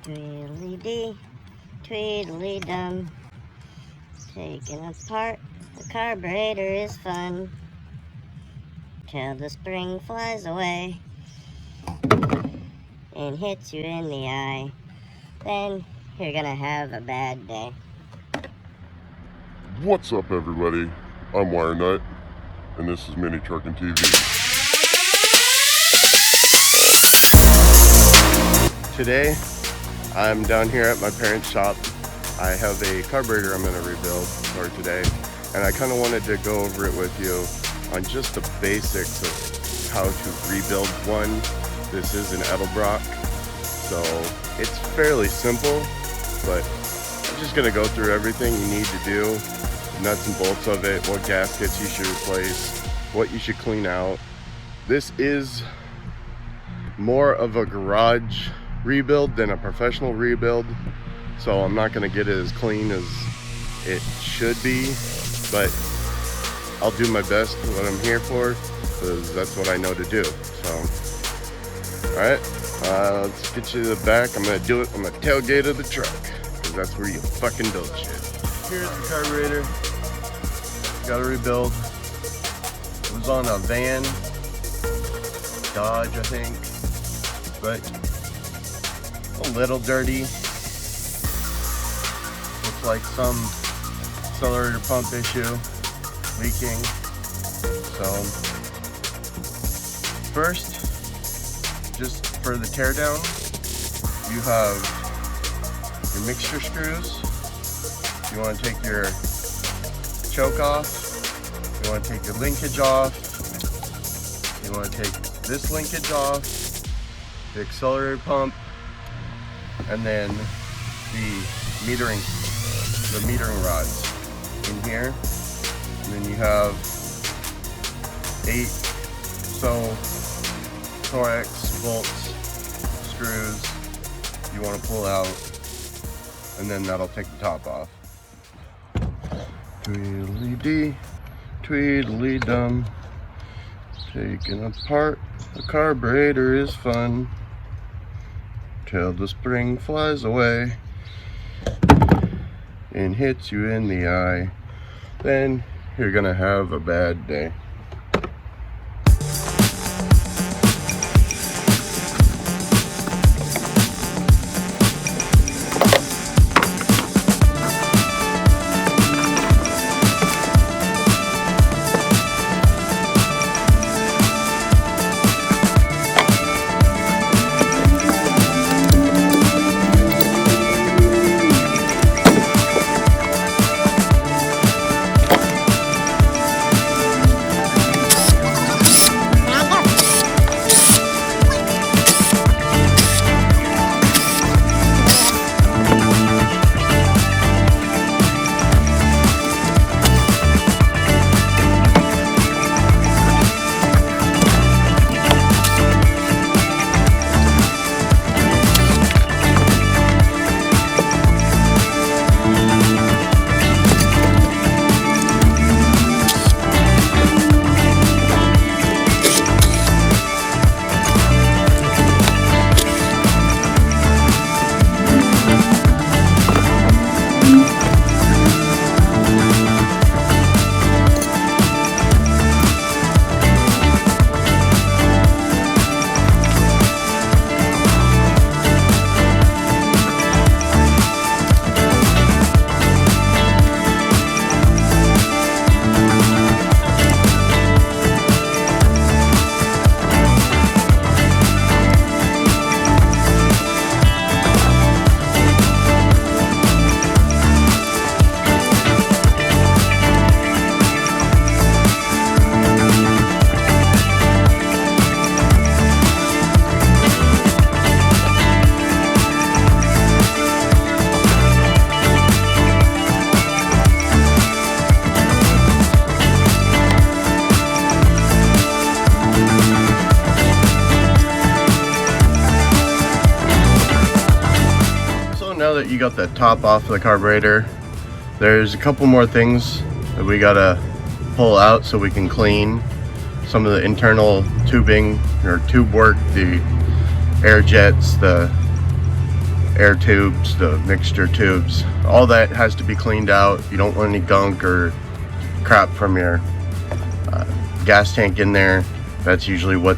Tweedly-dee, tweedly-dum. Taking apart the carburetor is fun, till the spring flies away and hits you in the eye. Then you're gonna have a bad day. What's up, everybody? I'm WireNut, and this is minitruckin TV. Today, I'm down here at my parents' shop. I have a carburetor I'm going to rebuild for today, and I kind of wanted to go over it with you on just the basics of how to rebuild one. This is an Edelbrock, so it's fairly simple, but I'm just going to go through everything you need to do, nuts and bolts of it, what gaskets you should replace, what you should clean out. This is more of a garage rebuild than a professional rebuild, so I'm not going to get it as clean as it should be, but I'll do my best. What I'm here for, because that's what I know to do. So alright, let's get you to the back. I'm going to do it on the tailgate of the truck, because that's where you fucking build shit. Here's the carburetor. Got to rebuild. It was on a van, Dodge I think, but a little dirty. Looks like some accelerator pump issue, leaking. So first, just for the teardown, you have your mixture screws. You want to take your choke off. You want to take your linkage off. You want to take this linkage off, the accelerator pump, and then the metering rods in here. And then you have 8 thorax bolts, screws you want to pull out, and then that'll take the top off. Tweedly-dee, tweedly-dum. Taking apart the carburetor is fun, till the spring flies away and hits you in the eye. Then you're gonna have a bad day. Now that you got the top off the carburetor, there's a couple more things that we gotta pull out so we can clean some of the internal tubing or tube work, the air jets, the air tubes, the mixture tubes, all that has to be cleaned out. You don't want any gunk or crap from your gas tank in there. That's usually what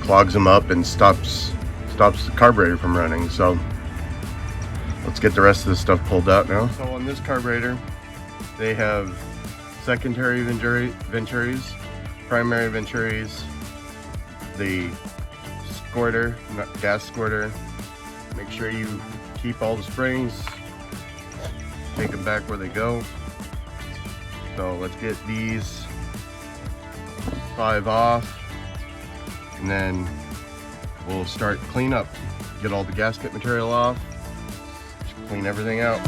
clogs them up and stops the carburetor from running. So let's get the rest of this stuff pulled out now. So on this carburetor, they have secondary venturis, primary venturis, the squirter, gas squirter. Make sure you keep all the springs, take them back where they go. So let's get these 5 off, and then we'll start cleanup. Get all the gasket material off, clean everything out.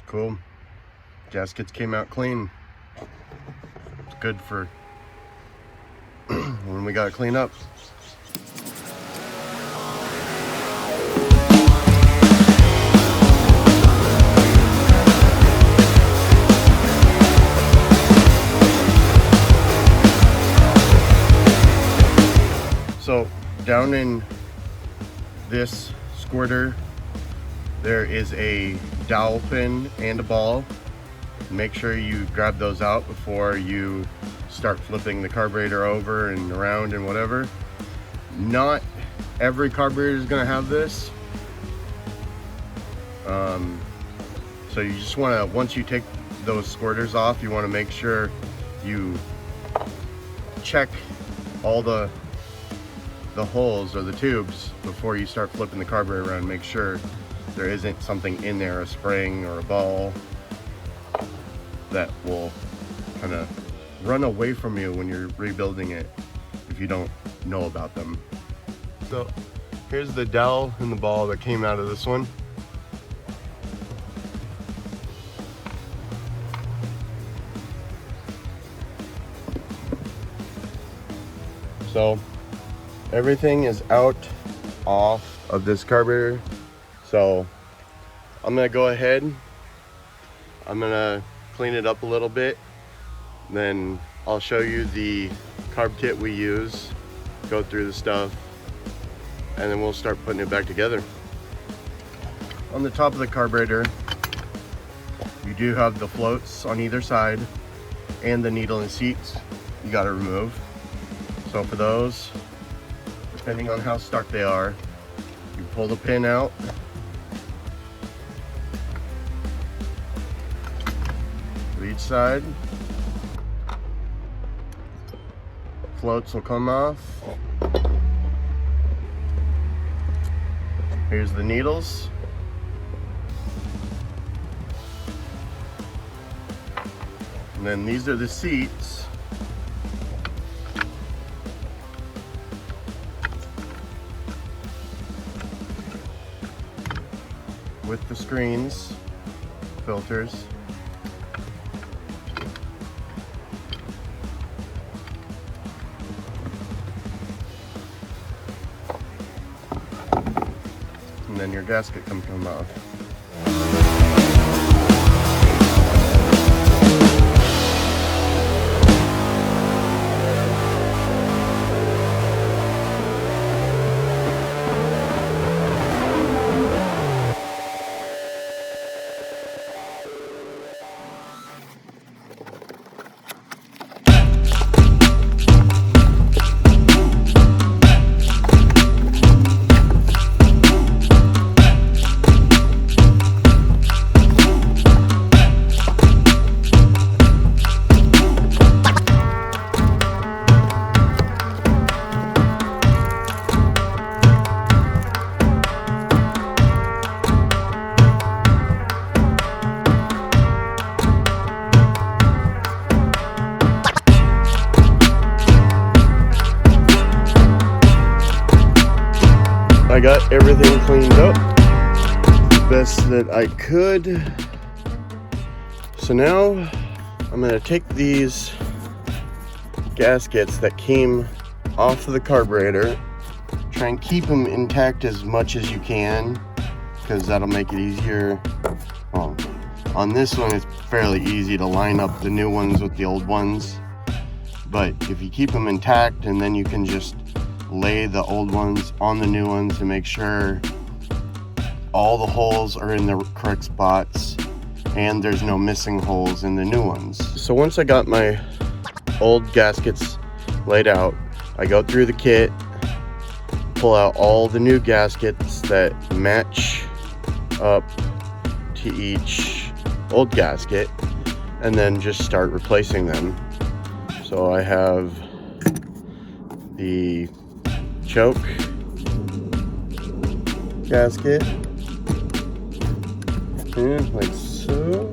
Cool. Gaskets came out clean. It's good for when we gotta clean up. So down in this squirter, there is a dowel pin and a ball. Make sure you grab those out before you start flipping the carburetor over and around and whatever. Not every carburetor is going to have this. So you just want to, once you take those squirters off, you want to make sure you check all the holes or the tubes before you start flipping the carburetor around. Make sure there isn't something in there, a spring or a ball, that will kind of run away from you when you're rebuilding it if you don't know about them. So here's the dowel and the ball that came out of this one. So everything is off of this carburetor. So I'm gonna go ahead, I'm gonna clean it up a little bit, then I'll show you the carb kit we use, go through the stuff, and then we'll start putting it back together. On the top of the carburetor, you do have the floats on either side and the needle and seats you gotta remove. So for those, depending on how stuck they are, you pull the pin out, each side. Floats will come off. Here's the needles. And then these are the seats. With the screens, filters. And then your gasket can come off. I got everything cleaned up the best that I could. So now I'm gonna take these gaskets that came off of the carburetor Try and keep them intact as much as you can, because that'll make it easier. Well, on this one, it's fairly easy to line up the new ones with the old ones. But if you keep them intact, and then you can just lay the old ones on the new ones to make sure all the holes are in the correct spots and there's no missing holes in the new ones. So once I got my old gaskets laid out, I go through the kit, pull out all the new gaskets that match up to each old gasket, and then just start replacing them. So I have the choke gasket, and like so,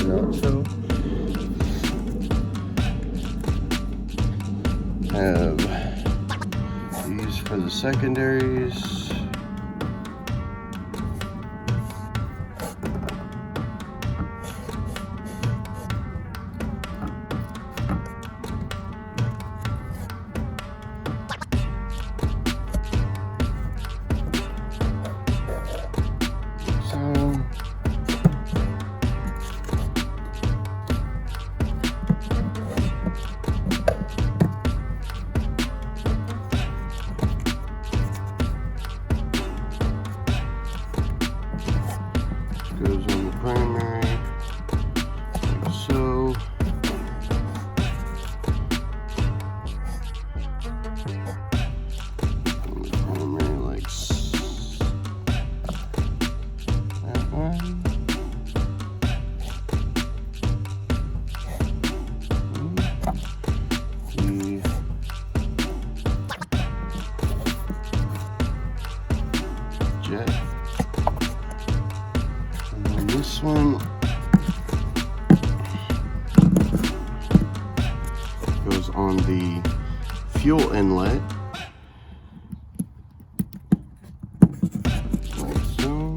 not so. Have these for the secondaries. Goes on the primary, like so. On the primary, like that one. The jet. This one goes on the fuel inlet, like so.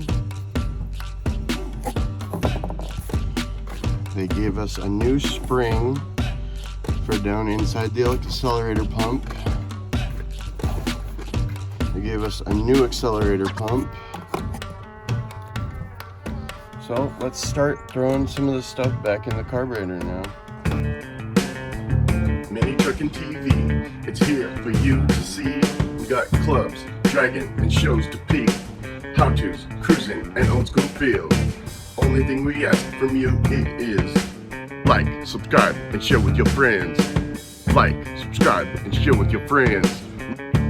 They gave us a new spring for down inside the accelerator pump. They gave us a new accelerator pump. So let's start throwing some of the stuff back in the carburetor now. Minitruckin TV, it's here for you to see. We got clubs, dragging, and shows to peek. How-tos, cruising, and old school feel. Only thing we ask from you is like, subscribe, and share with your friends. Like, subscribe, and share with your friends.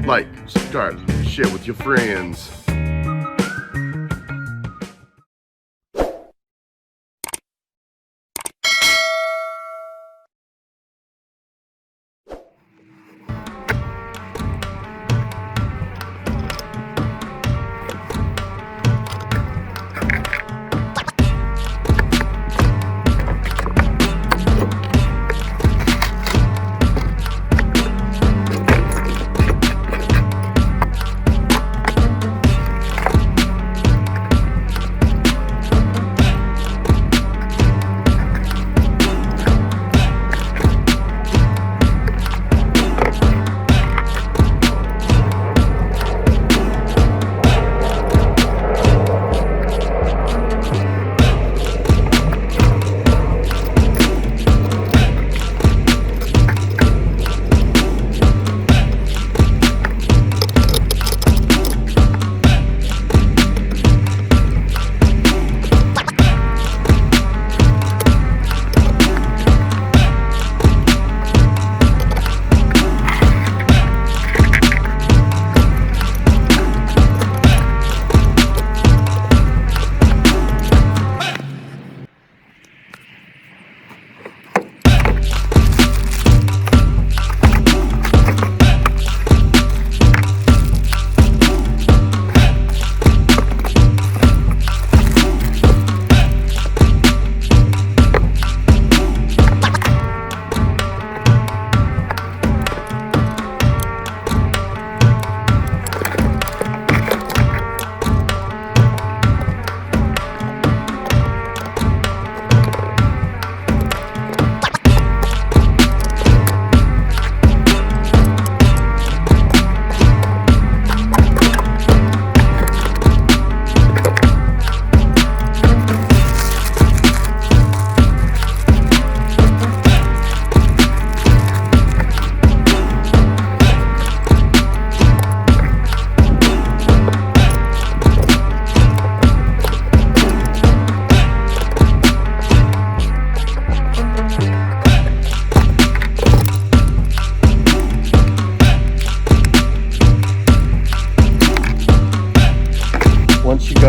Like, subscribe, and share with your friends.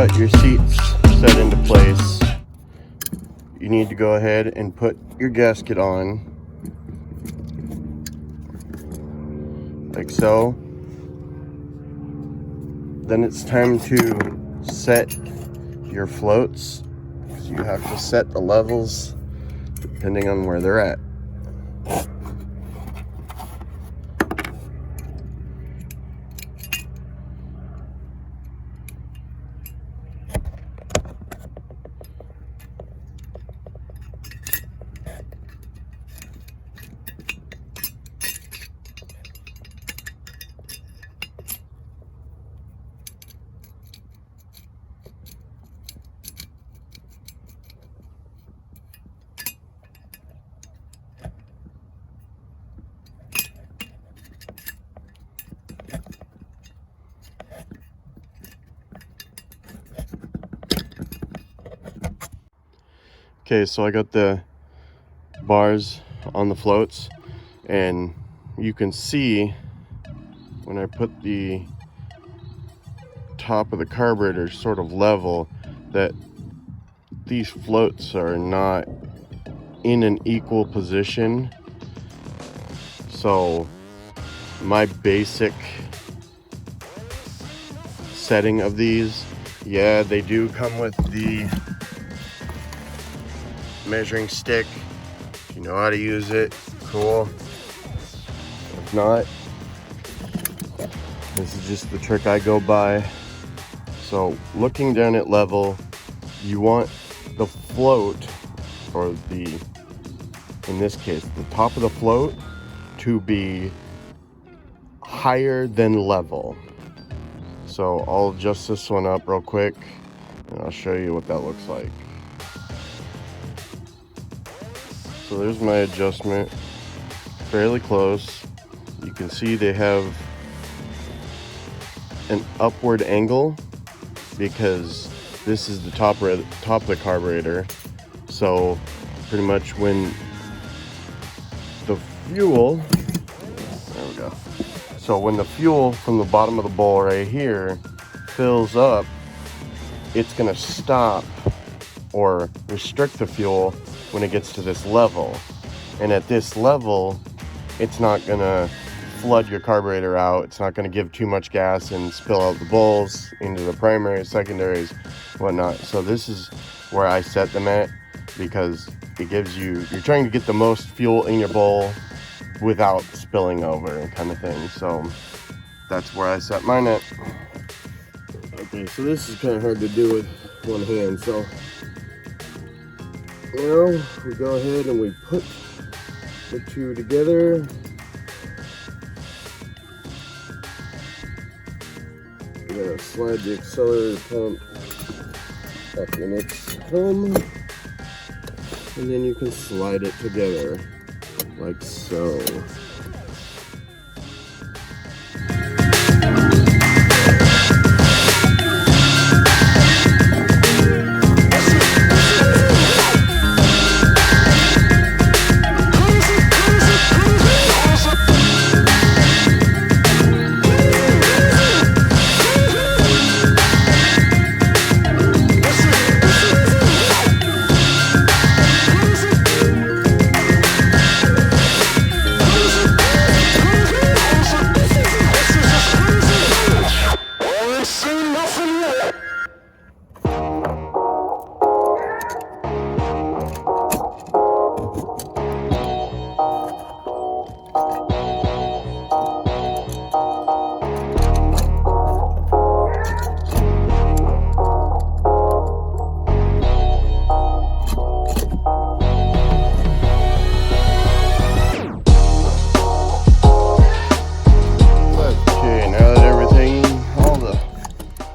got your seats set into place, you need to go ahead and put your gasket on, like so. Then it's time to set your floats, because you have to set the levels depending on where they're at. Okay, so I got the bars on the floats, and you can see when I put the top of the carburetor sort of level that these floats are not in an equal position. So my basic setting of these, yeah, they do come with the measuring stick. If you know how to use it, cool. If not, this is just the trick I go by. So looking down at level, you want the float, or the, in this case, the top of the float to be higher than level. So I'll adjust this one up real quick and I'll show you what that looks like. So there's my adjustment, fairly close. You can see they have an upward angle because this is the top of the carburetor. So pretty much when the fuel, there we go. So when the fuel from the bottom of the bowl right here fills up, it's gonna stop or restrict the fuel when it gets to this level. And at this level, it's not gonna flood your carburetor out. It's not gonna give too much gas and spill out the bowls into the primaries, secondaries, whatnot. So this is where I set them at, because it gives you, you're trying to get the most fuel in your bowl without spilling over, kind of thing. So that's where I set mine at. Okay, so this is kind of hard to do with one hand. So now we go ahead and we put the two together. We're gonna slide the accelerator pump up in its home, and then you can slide it together like so.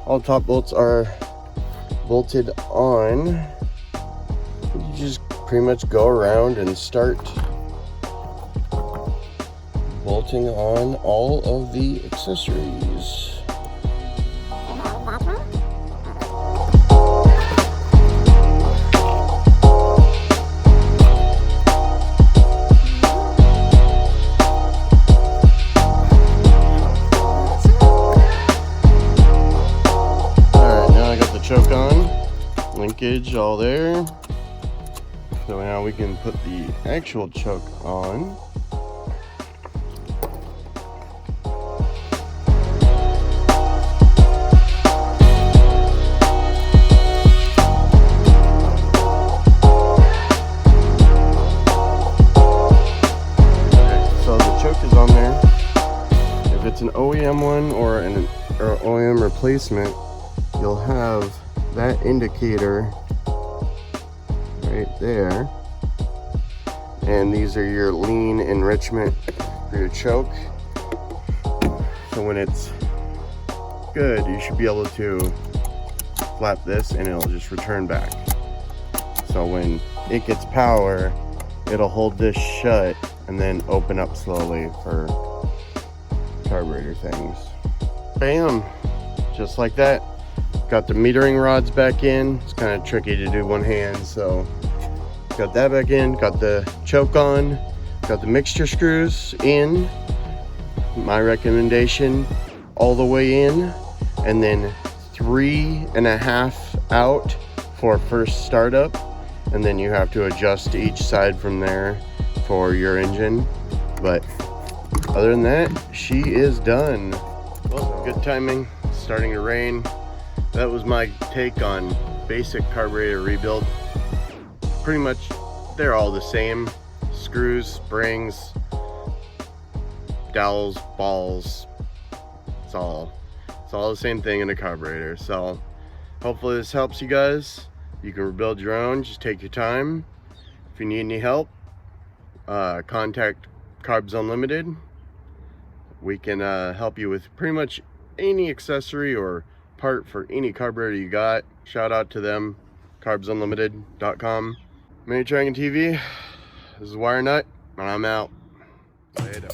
All top bolts are bolted on. You just pretty much go around and start bolting on all of the accessories. choke on, linkage all there. So now we can put the actual choke on. So the choke is on there. If it's an OEM one or an OEM replacement, you'll have that indicator right there, and these are your lean enrichment for your choke. So when it's good, you should be able to flap this and it'll just return back. So when it gets power, it'll hold this shut and then open up slowly for carburetor things. Bam, just like that. Got the metering rods back in. It's kind of tricky to do one hand, so got that back in. Got the choke on. Got the mixture screws in. My recommendation, all the way in, and then 3.5 out for first startup, and then you have to adjust each side from there for your engine. But other than that, she is done. Well, good timing. It's starting to rain. That was my take on basic carburetor rebuild. Pretty much they're all the same. Screws, springs, dowels, balls. It's all the same thing in a carburetor. So hopefully this helps you guys. You can rebuild your own, just take your time. If you need any help, contact Carbs Unlimited. We can help you with pretty much any accessory or part for any carburetor you got. Shout out to them, carbsunlimited.com. Minitruckin TV, this is WireNut, and I'm out. Later.